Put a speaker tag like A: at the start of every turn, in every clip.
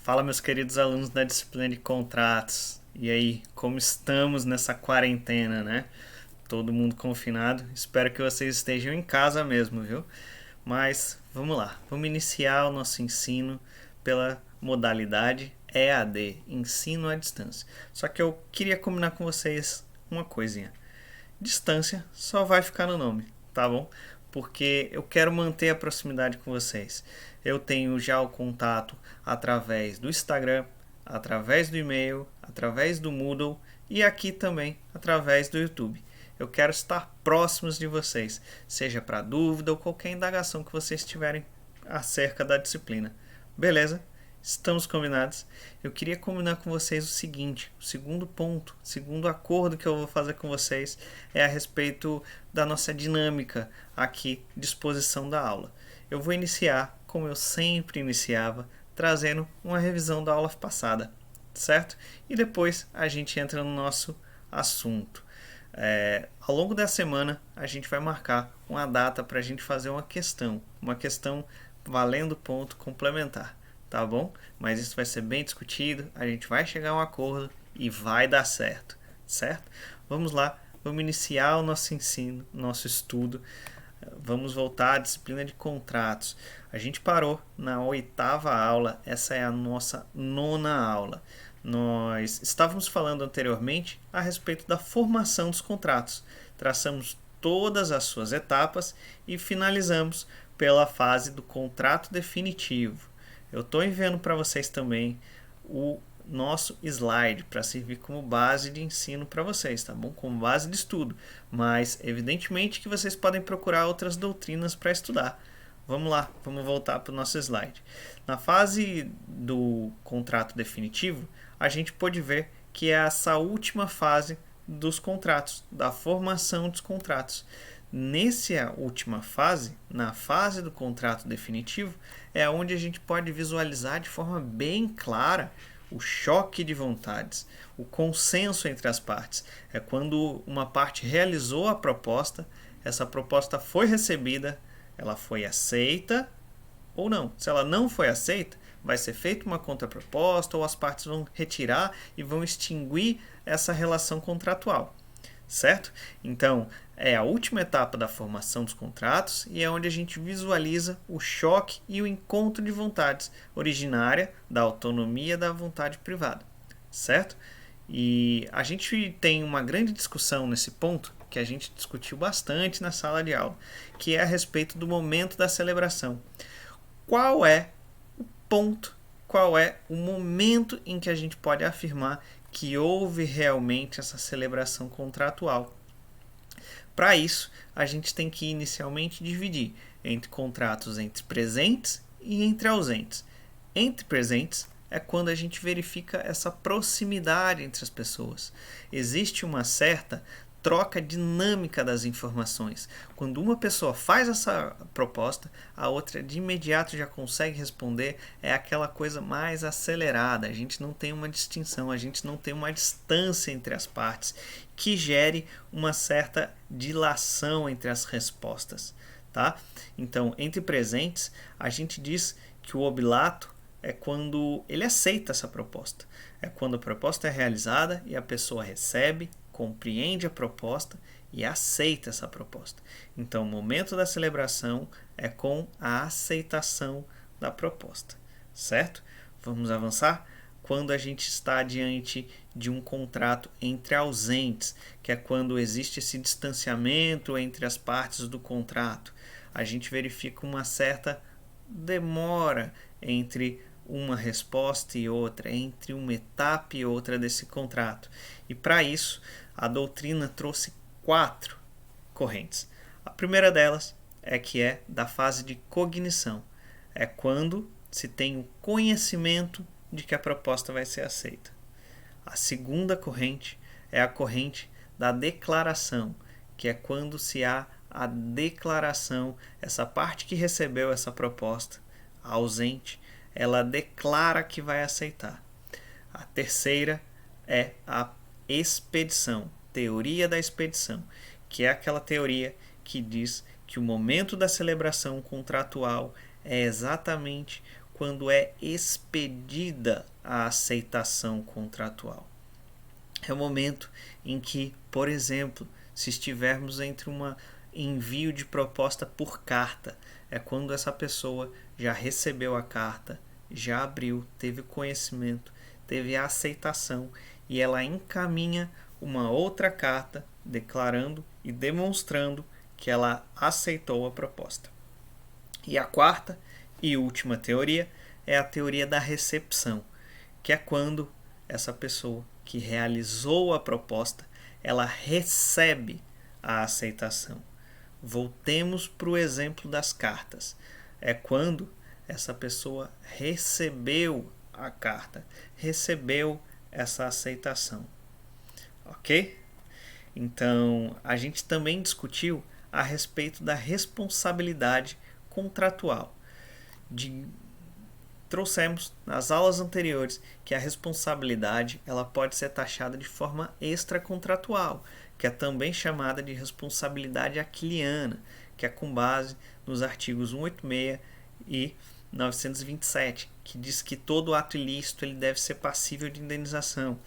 A: Fala, meus queridos alunos da disciplina de contratos. E aí, como estamos nessa quarentena, né? Todo mundo confinado. Espero que vocês estejam em casa mesmo, viu? Mas vamos lá, vamos iniciar o nosso ensino pela modalidade EAD, ensino à distância. Só que eu queria combinar com vocês uma coisinha. Distância só vai ficar no nome, tá bom? Porque eu quero manter a proximidade com vocês. Eu tenho já o contato através do Instagram, através do e-mail, através do Moodle e aqui também através do YouTube. Eu quero estar próximos de vocês, seja para dúvida ou qualquer indagação que vocês tiverem acerca da disciplina. Beleza? Estamos combinados. Eu queria combinar com vocês o seguinte: o segundo ponto, o segundo acordo que eu vou fazer com vocês é a respeito da nossa dinâmica aqui de exposição da aula. Eu vou iniciar, como eu sempre iniciava, trazendo uma revisão da aula passada, certo? E depois a gente entra no nosso assunto. Ao longo da semana a gente vai marcar uma data para a gente fazer uma questão valendo ponto complementar, tá bom? Mas isso vai ser bem discutido, a gente vai chegar a um acordo e vai dar certo, certo? Vamos lá, vamos iniciar o nosso ensino, nosso estudo. Vamos voltar à disciplina de contratos. A gente parou na 8ª aula, essa é a nossa 9ª aula. Nós estávamos falando anteriormente a respeito da formação dos contratos. Traçamos todas as suas etapas e finalizamos pela fase do contrato definitivo. Eu estou enviando para vocês também o nosso slide para servir como base de ensino para vocês, tá bom? Como base de estudo. Mas, evidentemente, que vocês podem procurar outras doutrinas para estudar. Vamos lá, vamos voltar para o nosso slide. Na fase do contrato definitivo, a gente pode ver que é essa última fase dos contratos, da formação dos contratos. Nessa última fase, na fase do contrato definitivo, é onde a gente pode visualizar de forma bem clara o choque de vontades, o consenso entre as partes. É quando uma parte realizou a proposta, essa proposta foi recebida, ela foi aceita ou não. Se ela não foi aceita, vai ser feita uma contraproposta ou as partes vão retirar e vão extinguir essa relação contratual, certo? Então, é a última etapa da formação dos contratos e é onde a gente visualiza o choque e o encontro de vontades originária da autonomia da vontade privada, certo? E a gente tem uma grande discussão nesse ponto que a gente discutiu bastante na sala de aula, que é a respeito do momento da celebração. Qual é o ponto, qual é o momento em que a gente pode afirmar que houve realmente essa celebração contratual? Para isso, a gente tem que inicialmente dividir entre contratos entre presentes e entre ausentes. Entre presentes é quando a gente verifica essa proximidade entre as pessoas. Existe uma certa troca dinâmica das informações. Quando uma pessoa faz essa proposta, a outra de imediato já consegue responder, é aquela coisa mais acelerada. A gente não tem uma distinção, a gente não tem uma distância entre as partes que gere uma certa dilação entre as respostas, tá? Então, entre presentes, a gente diz que o oblato é quando ele aceita essa proposta. É quando a proposta é realizada e a pessoa recebe, compreende a proposta e aceita essa proposta. Então, o momento da celebração é com a aceitação da proposta, certo? Vamos avançar? Quando a gente está diante de um contrato entre ausentes, que é quando existe esse distanciamento entre as partes do contrato, a gente verifica uma certa demora entre uma resposta e outra, entre uma etapa e outra desse contrato. E para isso, a doutrina trouxe 4 correntes. A primeira delas é que é da fase de cognição. É quando se tem o conhecimento de que a proposta vai ser aceita. A segunda corrente é a corrente da declaração, que é quando se há a declaração, essa parte que recebeu essa proposta, a ausente, ela declara que vai aceitar. A terceira é a expedição, teoria da expedição, que é aquela teoria que diz que o momento da celebração contratual é exatamente quando é expedida a aceitação contratual. É o momento em que, por exemplo, se estivermos entre um envio de proposta por carta, é quando essa pessoa já recebeu a carta, já abriu, teve conhecimento, teve a aceitação e ela encaminha uma outra carta declarando e demonstrando que ela aceitou a proposta. E a quarta e última teoria é a teoria da recepção, que é quando essa pessoa que realizou a proposta, ela recebe a aceitação. Voltemos para o exemplo das cartas. É quando essa pessoa recebeu a carta, recebeu essa aceitação. Ok? Então, a gente também discutiu a respeito da responsabilidade contratual. Trouxemos nas aulas anteriores que a responsabilidade ela pode ser taxada de forma extracontratual, que é também chamada de responsabilidade aquiliana, que é com base nos artigos 186 e 927, que diz que todo ato ilícito ele deve ser passível de indenização.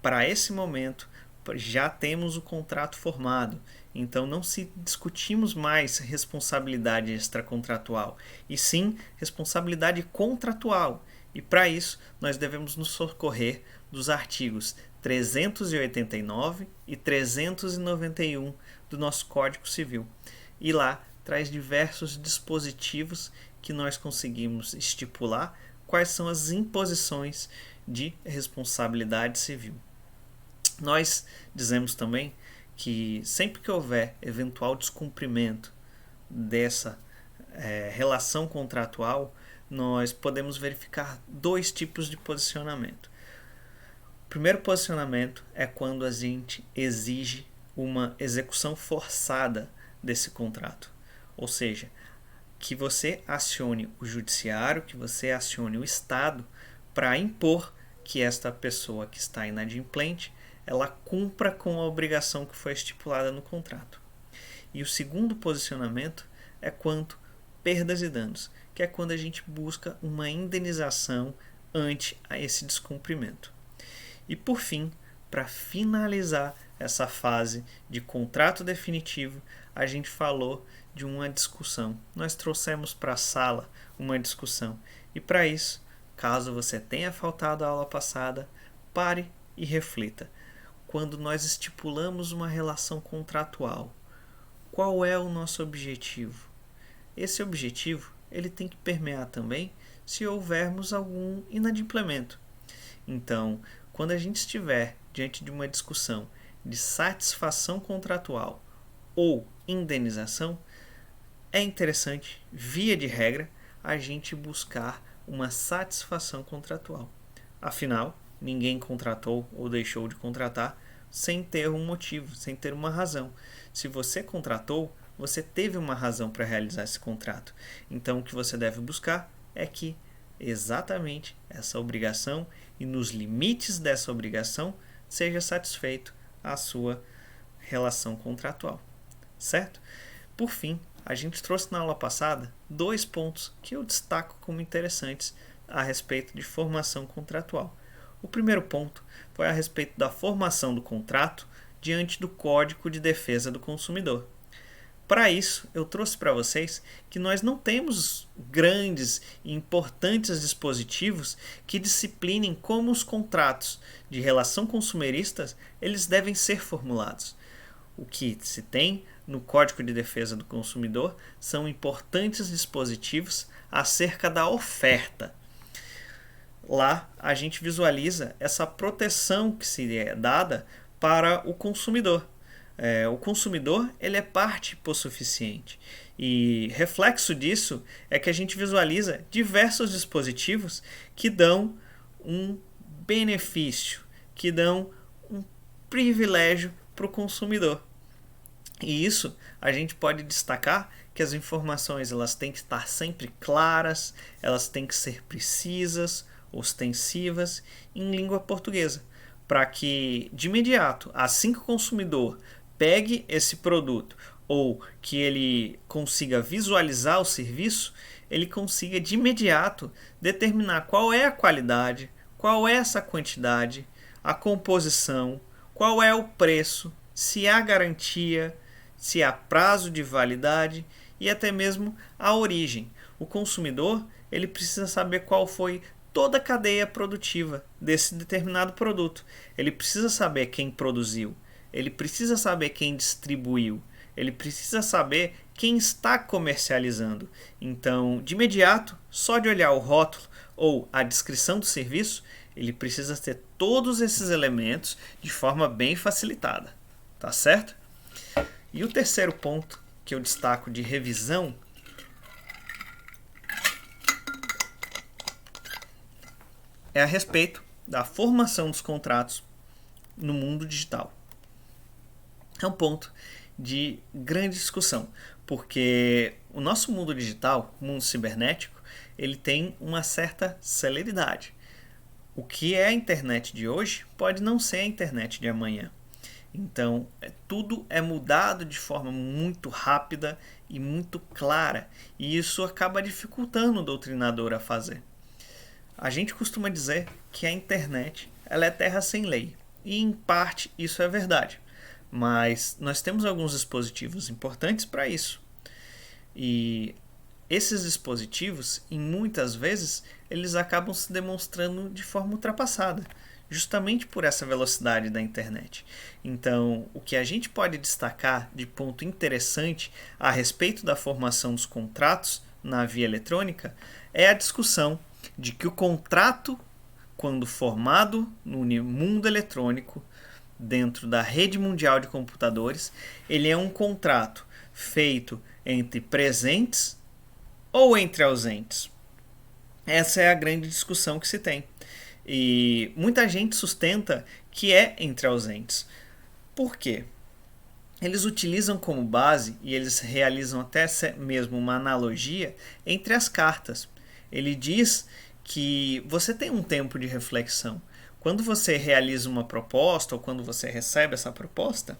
A: Para esse momento, já temos o contrato formado, então não se discutimos mais responsabilidade extracontratual, e sim responsabilidade contratual. E para isso, nós devemos nos socorrer dos artigos 389 e 391 do nosso Código Civil. E lá traz diversos dispositivos que nós conseguimos estipular quais são as imposições de responsabilidade civil. Nós dizemos também que sempre que houver eventual descumprimento dessa relação contratual, nós podemos verificar dois tipos de posicionamento. O primeiro posicionamento é quando a gente exige uma execução forçada desse contrato, ou seja, que você acione o judiciário, que você acione o Estado para impor que esta pessoa que está inadimplente ela cumpra com a obrigação que foi estipulada no contrato. E o segundo posicionamento é quanto perdas e danos, que é quando a gente busca uma indenização ante a esse descumprimento. E por fim, para finalizar essa fase de contrato definitivo, a gente falou de uma discussão. Nós trouxemos para a sala uma discussão. E para isso, caso você tenha faltado a aula passada, pare e reflita. Quando nós estipulamos uma relação contratual, qual é o nosso objetivo? Esse objetivo ele tem que permear também se houvermos algum inadimplemento. Então, quando a gente estiver diante de uma discussão de satisfação contratual ou indenização, é interessante, via de regra, a gente buscar uma satisfação contratual. Afinal, ninguém contratou ou deixou de contratar sem ter um motivo, sem ter uma razão. Se você contratou, você teve uma razão para realizar esse contrato. Então, o que você deve buscar é que exatamente essa obrigação e nos limites dessa obrigação seja satisfeito a sua relação contratual. Certo? Por fim, a gente trouxe na aula passada dois pontos que eu destaco como interessantes a respeito de formação contratual. O primeiro ponto foi a respeito da formação do contrato diante do Código de Defesa do Consumidor. Para isso, eu trouxe para vocês que nós não temos grandes e importantes dispositivos que disciplinem como os contratos de relação consumerista eles devem ser formulados. O que se tem no Código de Defesa do Consumidor são importantes dispositivos acerca da oferta. Lá a gente visualiza essa proteção que se é dada para o consumidor. O consumidor ele é parte hipossuficiente e reflexo disso é que a gente visualiza diversos dispositivos que dão um benefício, que dão um privilégio para o consumidor. E isso a gente pode destacar que as informações elas têm que estar sempre claras, elas têm que ser precisas, ostensivas em língua portuguesa, para que de imediato, assim que o consumidor pegue esse produto ou que ele consiga visualizar o serviço, ele consiga de imediato determinar qual é a qualidade, qual é essa quantidade, a composição, qual é o preço, se há garantia, se há prazo de validade e até mesmo a origem. O consumidor ele precisa saber qual foi toda a cadeia produtiva desse determinado produto. Ele precisa saber quem produziu, ele precisa saber quem distribuiu, ele precisa saber quem está comercializando. Então, de imediato, só de olhar o rótulo ou a descrição do serviço, ele precisa ter todos esses elementos de forma bem facilitada. Tá certo? E o terceiro ponto que eu destaco de revisão é a respeito da formação dos contratos no mundo digital. É um ponto de grande discussão, porque o nosso mundo digital, o mundo cibernético, ele tem uma certa celeridade. O que é a internet de hoje pode não ser a internet de amanhã. Então, tudo é mudado de forma muito rápida e muito clara, e isso acaba dificultando o doutrinador a fazer. A gente costuma dizer que a internet ela é terra sem lei, e em parte isso é verdade, mas nós temos alguns dispositivos importantes para isso. E esses dispositivos, em muitas vezes, eles acabam se demonstrando de forma ultrapassada, justamente por essa velocidade da internet. Então, o que a gente pode destacar de ponto interessante a respeito da formação dos contratos na via eletrônica é a discussão de que o contrato, quando formado no mundo eletrônico, dentro da rede mundial de computadores, ele é um contrato feito entre presentes ou entre ausentes. Essa é a grande discussão que se tem. E muita gente sustenta que é entre ausentes. Por quê? Eles utilizam como base, e eles realizam até mesmo uma analogia entre as cartas. Ele diz que você tem um tempo de reflexão. Quando você realiza uma proposta, ou quando você recebe essa proposta,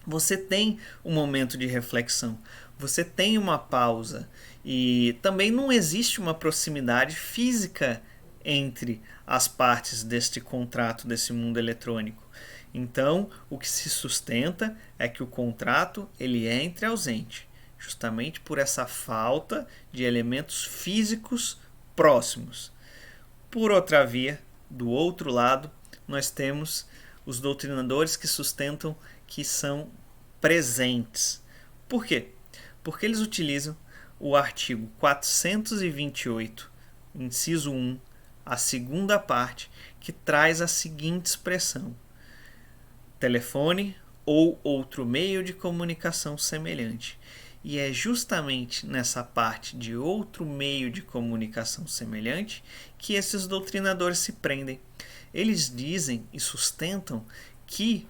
A: você tem um momento de reflexão, você tem uma pausa, e também não existe uma proximidade física entre as partes deste contrato, desse mundo eletrônico. Então, o que se sustenta é que o contrato ele é entre ausente, justamente por essa falta de elementos físicos próximos. Por outra via, do outro lado, nós temos os doutrinadores que sustentam que são presentes. Por quê? Porque eles utilizam o artigo 428, inciso 1, a segunda parte, que traz a seguinte expressão: telefone ou outro meio de comunicação semelhante. E é justamente nessa parte de outro meio de comunicação semelhante que esses doutrinadores se prendem. Eles dizem e sustentam que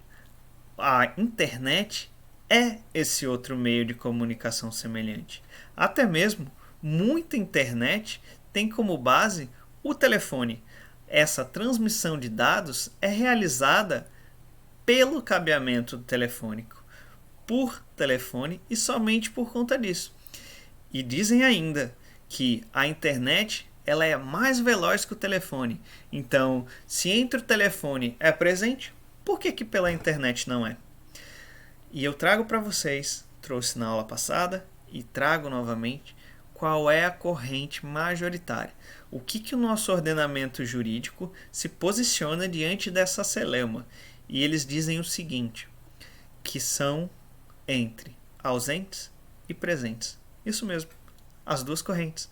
A: a internet é esse outro meio de comunicação semelhante. Até mesmo, muita internet tem como base o telefone. Essa transmissão de dados é realizada pelo cabeamento telefônico, por telefone e somente por conta disso. E dizem ainda que a internet ela é mais veloz que o telefone. Então, se entre o telefone é presente, por que pela internet não é? E eu trago para vocês, trouxe na aula passada e trago novamente, qual é a corrente majoritária. O que o nosso ordenamento jurídico se posiciona diante dessa celeuma. E eles dizem o seguinte, que são entre ausentes e presentes. Isso mesmo, as duas correntes.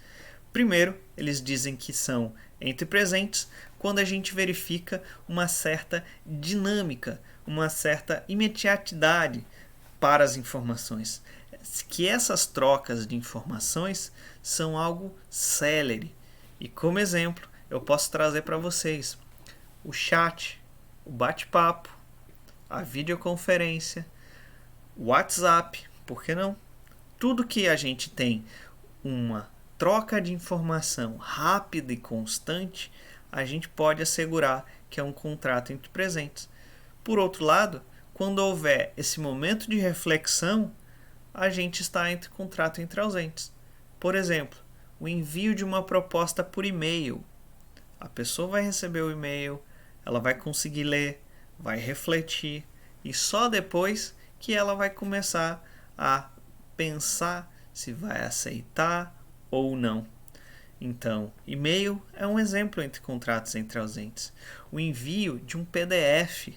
A: Primeiro, eles dizem que são entre presentes quando a gente verifica uma certa dinâmica, uma certa imediatidade para as informações. Que essas trocas de informações são algo célere. E como exemplo, eu posso trazer para vocês o chat, o bate-papo, a videoconferência, o WhatsApp, por que não? Tudo que a gente tem uma troca de informação rápida e constante, a gente pode assegurar que é um contrato entre presentes. Por outro lado, quando houver esse momento de reflexão, a gente está entre contrato entre ausentes. Por exemplo, o envio de uma proposta por e-mail. A pessoa vai receber o e-mail, ela vai conseguir ler, vai refletir e só depois que ela vai começar a pensar se vai aceitar ou não. Então, e-mail é um exemplo entre contratos entre ausentes. O envio de um PDF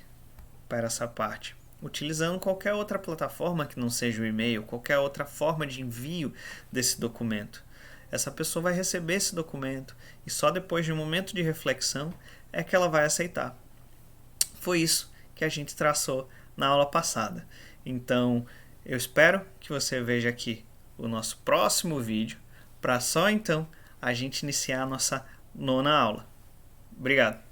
A: para essa parte, utilizando qualquer outra plataforma que não seja o e-mail, qualquer outra forma de envio desse documento. Essa pessoa vai receber esse documento e só depois de um momento de reflexão é que ela vai aceitar. Foi isso que a gente traçou na aula passada. Então, eu espero que você veja aqui o nosso próximo vídeo para só então a gente iniciar a nossa 9ª aula. Obrigado!